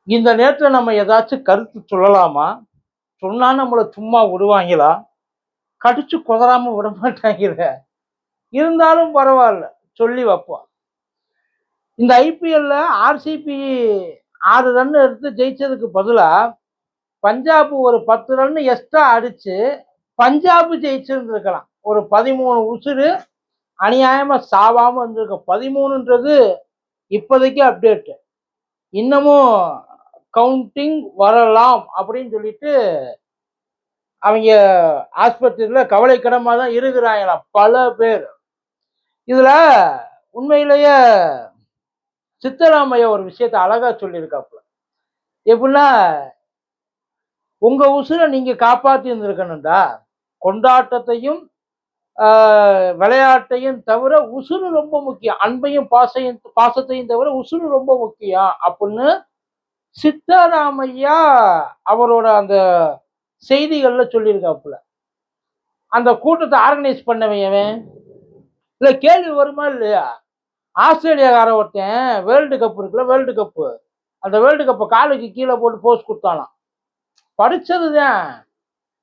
இந்த நேரத்துல நம்ம ஏதாச்சும் கருத்து சொல்லலாமா? சொன்னா நம்மள சும்மா விடுவாங்களா? கடிச்சு கொதறாம விட மாட்டாங்களே. இருந்தாலும் பரவால்ல. சொல்லி வைப்போம். இந்த ஐபிஎல்ல ஆர்சிபி 6 ரன் எடுத்து ஜெயிச்சதுக்கு பதிலா, பஞ்சாப் ஒரு 10 ரன் எக்ஸ்ட்ரா அடிச்சு, பஞ்சாப் ஜெயிச்சிருந்திருக்கலாம். ஒரு 13 உசுரு அநியாயமா சாவாம இருந்திருக்கும். 13ன்றது இப்போதைக்கு அப்டேட். இன்னமும் கவுண்டிங் வரலாம் அப்படின்னு சொல்லிட்டு அவங்க ஆஸ்பத்திரியில கவலைக்கிடமா தான் இருக்கிறாங்களாம் பல பேர். இதுல உண்மையிலேயே சித்தராமையா ஒரு விஷயத்த அழகா சொல்லியிருக்காப்புல. எப்படின்னா, உங்க உசுரை நீங்க காப்பாத்தி இருந்திருக்கணும்டா. கொண்டாட்டத்தையும் விளையாட்டையும் தவிர உசுறு ரொம்ப முக்கியம். அன்பையும் பாசத்தையும் தவிர உசுறு ரொம்ப முக்கியம் அப்படின்னு சித்தராமையா அவரோட அந்த செய்திகள்ல சொல்லியிருக்காப்புல. அந்த கூட்டத்தை ஆர்கனைஸ் பண்ணவன் இல்ல கேள்வி வருமா இல்லையா? ஆஸ்திரேலியாக்கார ஒருத்தன் வேர்ல்டு கப் இருக்குல்ல, வேர்ல்டு கப்பு, அந்த வேர்ல்டு கப்பை காலுக்கு கீழே போட்டு போஸ்ட் கொடுத்தானாம். படிச்சதுதான்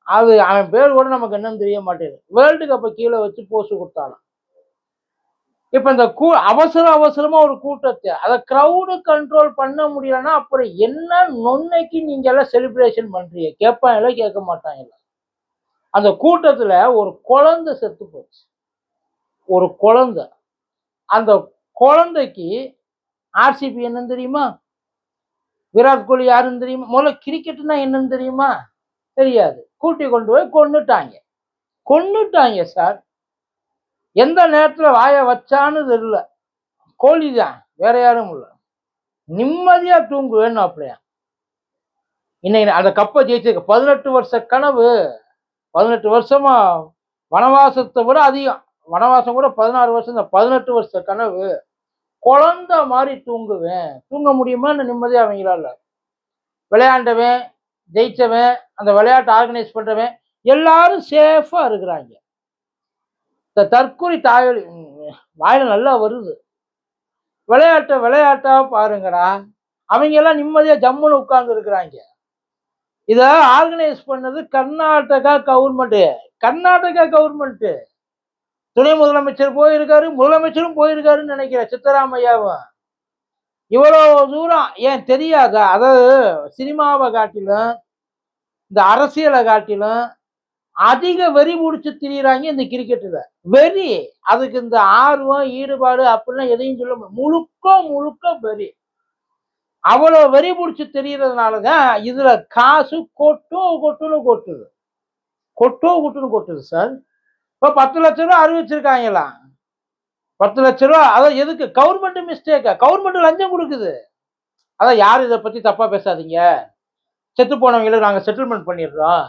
அது. அவன் பேர் கூட நமக்கு என்னன்னு தெரிய மாட்டேங்குது. வேர்ல்டு கப்பை கீழே வச்சு போஸ்ட் கொடுத்தானாம். இப்ப இந்த அவசரமா ஒரு கூட்டத்தை அதை கிரௌடு கண்ட்ரோல் பண்ண முடியலன்னா அப்புறம் என்ன நொன்னைக்கு நீங்க எல்லாம் செலிப்ரேஷன் பண்றீங்க? கேட்பாங்களா கேட்க மாட்டாங்கல்ல. அந்த கூட்டத்துல ஒரு குழந்தை செத்து போச்சு. ஒரு குழந்தை. அந்த குழந்தைக்கு ஆர்சிபி என்னன்னு தெரியுமா? விராட் கோலி யாருன்னு தெரியுமா? முதல்ல கிரிக்கெட்னா என்னன்னு தெரியுமா? தெரியாது. கூட்டி கொண்டு போய் கொன்னுட்டாங்க சார். எந்த நேரத்துல வாய வச்சான்னு தெரியல. கோலி தான், வேற யாரும் இல்ல. நிம்மதியா தூங்குவேன்னு அப்படியா. இன்னைக்கு அந்த கப்பை ஜெயிச்சிருக்க 18 வருஷ கனவு. 18 வருஷமா வனவாசத்தை விட அதிகம். வனவாசம் கூட 16 வருஷம் தான். 18 வருஷ கனவு. குழந்தை மாதிரி தூங்குவேன். தூங்க முடியுமா நிம்மதியா அவங்களால? விளையாண்டவன், ஜெயிச்சவன், அந்த விளையாட்டை ஆர்கனைஸ் பண்றவன் எல்லாரும் சேஃபா இருக்கிறாங்க. இந்த தற்கொலை தாயல் வாயில நல்லா வருது. விளையாட்டா பாருங்கடா. அவங்க எல்லாம் நிம்மதியா ஜம்முன்னு உட்கார்ந்து இருக்கிறாங்க. இத ஆர்கனைஸ் பண்ணது கர்நாடகா கவர்மெண்ட். கர்நாடகா கவர்மெண்ட் துணை முதலமைச்சர் போயிருக்காரு, முதலமைச்சரும் போயிருக்காருன்னு நினைக்கிறேன், சித்தராமையாவும். இவ்வளவு தூரம் ஏன் தெரியாதா? அதாவது சினிமாவை காட்டிலும் இந்த அரசியலை காட்டிலும் அதிக வெறி முடிச்சு திரியிறாங்க இந்த கிரிக்கெட்டுல. வெறி. அதுக்கு இந்த ஆர்வம் ஈடுபாடு அப்படிலாம் எதையும் சொல்ல முழுக்க வெறி. அவ்வளவு வெறி முடிச்சு தெரியறதுனாலதான் இதுல காசு கொட்டுன்னு கொட்டுது சார். இப்ப 10 லட்சம் ரூபாய் அறிவிச்சிருக்காங்களாம். 10 லட்சம் ரூபாய். அதான் எதுக்கு? கவர்மெண்ட் மிஸ்டேக்கா? கவர்மெண்ட் லஞ்சம் கொடுக்குது. அதான் யாரும் இதை பத்தி தப்பா பேசாதீங்க. செத்து போனவங்களுக்கு நாங்க செட்டில்மெண்ட் பண்ணிடுறோம்.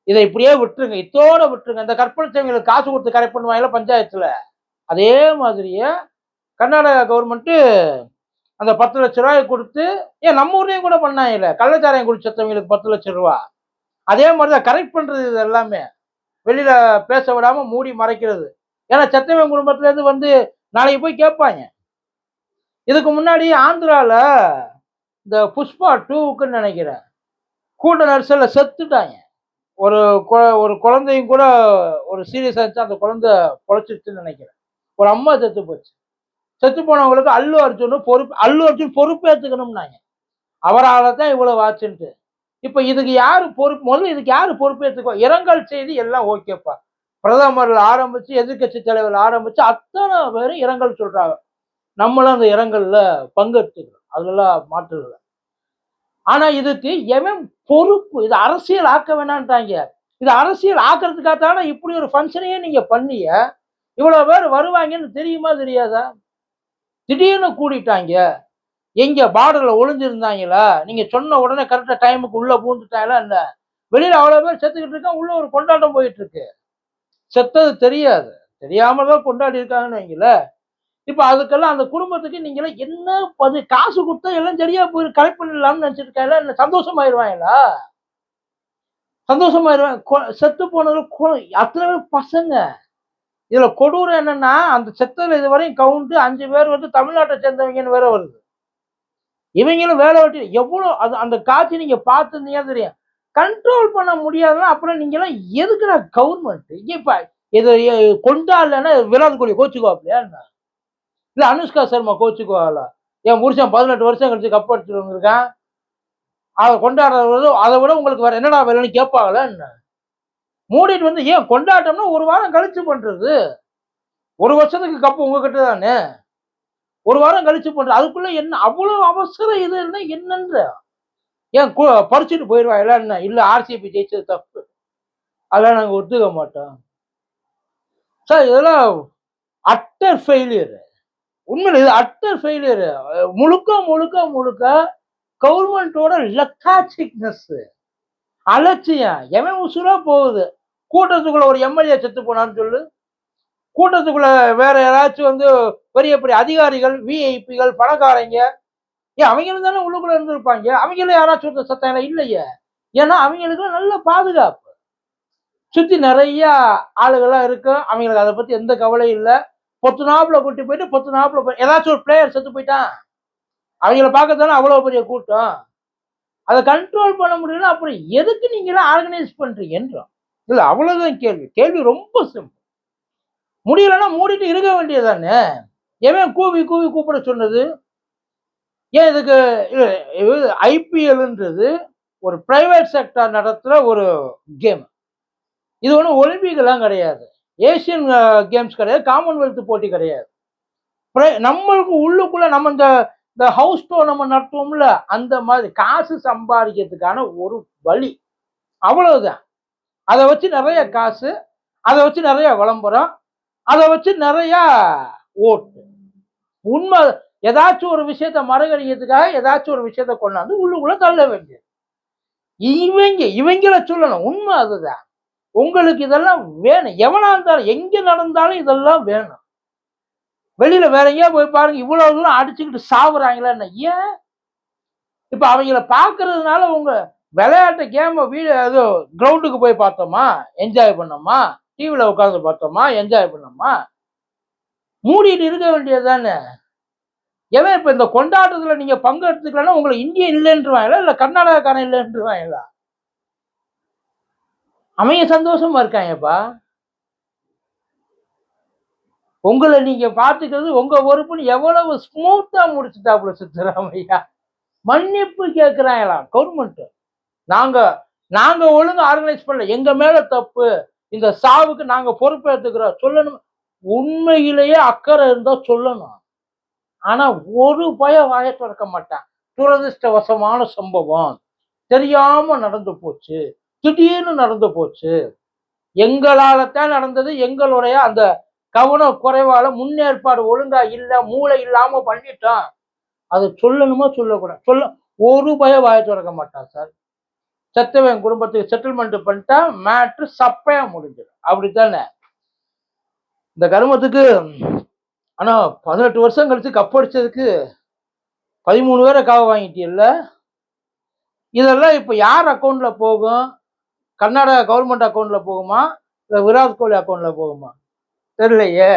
இதை இப்படியே விட்டுருங்க, இத்தோட விட்டுருங்க. இந்த கற்பழிச்சவங்களுக்கு காசு கொடுத்து கரெக்ட் பண்ணுவாங்கல்ல பஞ்சாயத்துல, அதே மாதிரியே கர்நாடகா கவர்மெண்ட் அந்த 10 லட்சம் ரூபாய் கொடுத்து, ஏன் நம்ம ஊர்லயும் கூட பண்ணாங்கல்ல, கள்ளச்சாராயம் குடிச்சவங்களுக்கு 10 லட்சம் ரூபாய். அதே மாதிரிதான் கரெக்ட் பண்றது. இது எல்லாமே வெளியில பேச விடாம மூடி மறைக்கிறது. ஏன்னா சத்தியவன் குடும்பத்துல இருந்து வந்து நாளைக்கு போய் கேட்பாங்க. இதுக்கு முன்னாடி ஆந்திரால இந்த புஷ்பா 2க்குன்னு நினைக்கிறேன், கூட்ட நெரிசல்ல செத்துட்டாங்க. ஒரு ஒரு குழந்தையும் கூட ஒரு சீரியஸா இருந்துச்சு. அந்த குழந்தை பொழைச்சிருச்சுன்னு நினைக்கிறேன். ஒரு அம்மா செத்து போச்சு. செத்து போனவங்களுக்கு அல்லு அர்ஜுன் பொறுப்பேற்றுக்கணும்னாங்க. அவரால் தான் இவ்வளவு ஆச்சுன்ட்டு. இப்ப இதுக்கு யாரு பொறுப்பு? முதல்ல இதுக்கு யாரு பொறுப்பேற்றுக்கோ? இரங்கல் செய்தி எல்லாம் ஓகேப்பா. பிரதமர்ல ஆரம்பிச்சு எதிர்கட்சி தலைவர் ஆரம்பிச்சு அத்தனை பேரும் இரங்கல் சொல்றாங்க. நம்மளும் அந்த இரங்கல்ல பங்கெடுத்துக்கிறோம். அதெல்லாம் மாற்று இல்லை. ஆனா இதுக்கு எவன் பொறுப்பு? இது அரசியல் ஆக்க வேணான்ட்டாங்க. இது அரசியல் ஆக்கிறதுக்காகத்தானே இப்படி ஒரு ஃபங்க்ஷனையே நீங்க பண்ணிய. இவ்வளவு பேர் வருவாங்கன்னு தெரியுமா தெரியாதா? திடீர்னு கூடிட்டாங்க. எங்க பார்டர்ல ஒளிஞ்சிருந்தாங்களா? நீங்க சொன்ன உடனே கரெக்டா டைமுக்கு உள்ள பூந்துட்டாங்களா? இல்ல வெளியில அவ்வளவு பேர் செத்துக்கிட்டு இருக்கா, உள்ள ஒரு கொண்டாட்டம் போயிட்டு இருக்கு. செத்தது தெரியாது, தெரியாம தான் கொண்டாடி இருக்காங்கன்னு வைங்கள. இப்ப அதுக்கெல்லாம் அந்த குடும்பத்துக்கு நீங்க என்ன காசு கொடுத்தா எல்லாம் சரியா போய் கலெக்ட் பண்ணிடலாம்னு நினைச்சிருக்காங்க. என்ன சந்தோஷமாயிருவாங்களா? செத்து போனது அத்தனை பேர் பசங்க. இதுல கொடூரம் என்னன்னா, அந்த செத்ததுல இதுவரையும் கவுண்ட் 5 பேர் வந்து தமிழ்நாட்டை சேர்ந்தவங்கன்னு வேற வருது. இவங்களும் வேலை வெட்டி எவ்வளவு அது அந்த காட்சி நீங்க பார்த்துருந்தீங்க தெரியும். கண்ட்ரோல் பண்ண முடியாதுன்னா அப்புறம் நீங்க எல்லாம் எதுக்குடா கவர்மெண்ட் இப்ப இது கொண்டாடலன்னா விராட் கோலி கோச்சுக்குவாப்லையா என்ன? இல்ல அனுஷ்கா சர்மா கோச்சுக்குவாங்களா? என் புருஷன் 18 வருஷம் கழிச்சு கப் அடிச்சுட்டு வந்திருக்கான், அதை கொண்டாடுறது அதை விட உங்களுக்கு வேற என்னடா வேலைன்னு கேட்பாங்களா என்ன? மூடிட்டு வந்து ஏன் கொண்டாட்டம்னா ஒரு வாரம் கழிச்சு பண்றது. ஒரு வருஷத்துக்கு கப்பு உங்ககிட்ட தானே, ஒரு வாரம் கழிச்சு பண்றது. அதுக்குள்ள என்ன அவ்வளவு அவசரம் இது என்னன்ற? ஏன் பறிச்சுட்டு போயிடுவாங்களா என்ன? இல்ல ஆர்சிபி ஜெயிச்சது தப்பு, அதெல்லாம் நாங்க ஒத்துக்க மாட்டோம் சார். இதெல்லாம் அட்டர் ஃபெயிலியர். உண்மையில இது அட்டர் ஃபெயிலியர். முழுக்க முழுக்க முழுக்க கவர்மெண்டோட லெத்தாச்சிக்னஸ், அலட்சியம். எவன் உசுரா போகுது. கூட்டத்துக்குள்ள ஒரு எம்எல்ஏ செத்து போனான்னு சொல்லு, கூட்டத்துக்குள்ள வேற யாராச்சும் வந்து பெரிய பெரிய அதிகாரிகள், விஐபிகள், பணக்காரங்க, ஏன் அவங்களும் தானே உள்ளுக்குள்ள இருந்திருப்பாங்க. அவங்களும் யாராச்சும் சத்தம் இல்லையே. ஏன்னா அவங்களுக்கு நல்ல பாதுகாப்பு, சுத்தி நிறைய ஆளுகள்லாம் இருக்கும். அவங்களுக்கு அதை பத்தி எந்த கவலையும் இல்லை. 10 நாப்புல கூட்டி போயிட்டு 10 நாப்புல ஏதாச்சும் ஒரு பிளேயர் செத்து போயிட்டான், அவங்கள பார்க்க தானே அவ்வளவு பெரிய கூட்டம். அதை கண்ட்ரோல் பண்ண முடியல. அப்புறம் எதுக்கு நீங்க எல்லாம் ஆர்கனைஸ் பண்றீங்கன்றோம். இல்ல அவ்வளவுதான் கேள்வி. கேள்வி ரொம்ப சிம்பிள். முடியலன்னா மூடிட்டு இருக்க வேண்டியதானே. எவன் கூவி கூவி கூப்பிட சொன்னது? ஏன் இதுக்கு ஐபிஎல்ன்றது ஒரு பிரைவேட் செக்டர் நடத்துற ஒரு கேம். இது ஒன்றும் ஒலிம்பிக் எல்லாம் கிடையாது, ஏசியன் கேம்ஸ் கிடையாது, காமன்வெல்த் போட்டி கிடையாது. நம்மளுக்கு உள்ளுக்குள்ள நம்ம இந்த ஹவுஸ் டோ நம்ம நடத்துவோம்ல, அந்த மாதிரி காசு சம்பாதிக்கிறதுக்கான ஒரு வழி, அவ்வளவுதான். அதை வச்சு நிறைய காசு, அதை வச்சு நிறைய விளம்பரம், அதை வச்சு நிறைய ஓட்டு. உண்மை ஏதாச்சும் ஒரு விஷயத்த மறுகடிக்கிறதுக்காக ஏதாச்சும் ஒரு விஷயத்த கொண்டாந்து உள்ளுக்குள்ள தள்ள வேண்டியது. இவங்கள சொல்லணும். உண்மை அதுதான். உங்களுக்கு இதெல்லாம் வேணும். எவனா இருந்தாலும் எங்க நடந்தாலும் இதெல்லாம் வேணும். வெளியில வேற எங்கேயா போய் பாருங்க, இவ்வளவு தூரம் அடிச்சுக்கிட்டு சாவுறாங்களா என்ன? ஏன் இப்ப அவங்கள பாக்குறதுனால உங்க விளையாட்டு கேம ஏதோ கிரவுண்டுக்கு போய் பார்த்தோமா, என்ஜாய் பண்ணோமா, டிவில உட்காந்து பார்த்தோமா, என்ஜாய் பண்ணோமா, மூடிட்டு இருக்க வேண்டியது தானே. ஏன்னா இப்ப இந்த கொண்டாட்டத்துல நீங்க பங்கு எடுத்துக்கலன்னா உங்களை இந்தியா இல்லைன்றுவாங்களா, இல்ல கர்நாடகாக்காரன் இல்லைன்றுவாங்களா? அவங்க சந்தோஷமா இருக்காங்கப்பா. உங்களை நீங்க பாத்துக்கிறது உங்க பொறுப்புன்னு எவ்வளவு ஸ்மூத்தா முடிச்சுட்டாப்புல சித்தராமையா. மன்னிப்பு கேட்கிறாங்களாம் கவர்மெண்ட். நாங்க நாங்க ஒழுங்கா ஆர்கனைஸ் பண்ணல, எங்க மேல தப்பு, இந்த சாவுக்கு நாங்க பொறுப்பேற்றுக்கிறோம் சொல்லணும். உண்மையிலேயே அக்கறை இருந்தா சொல்லணும். ஆனா ஒரு வாய திறக்க மாட்டான். துரதிருஷ்டவசமான சம்பவம், தெரியாம நடந்து போச்சு, திடீர்னு நடந்து போச்சு, எங்களால தான் நடந்தது, எங்களுடைய அந்த கவன குறைவால முன்னேற்பாடு ஒழுங்கா இல்ல, மூளை இல்லாம பண்ணிட்டோம், அதை சொல்லணுமா சொல்லக்கூடாது. ஒரு வாய திறக்க மாட்டான் சார். செத்தவன் குடும்பத்துக்கு செட்டில்மெண்ட் பண்ணிட்டா மேட்ரு சப்பையா முடிஞ்சிடும். அப்படித்தானே இந்த கருமத்துக்கு. ஆனா 18 வருஷம் கழிச்சு கப் அடிச்சதுக்கு 13 பேரை காவ வாங்கிட்டீல்ல. இதெல்லாம் இப்ப யார் அக்கௌண்ட்ல போகும்? கர்நாடகா கவர்மெண்ட் அக்கௌண்ட்ல போகுமா, இல்ல விராட் கோலி அக்கௌண்ட்ல போகுமா? தெரியலையே.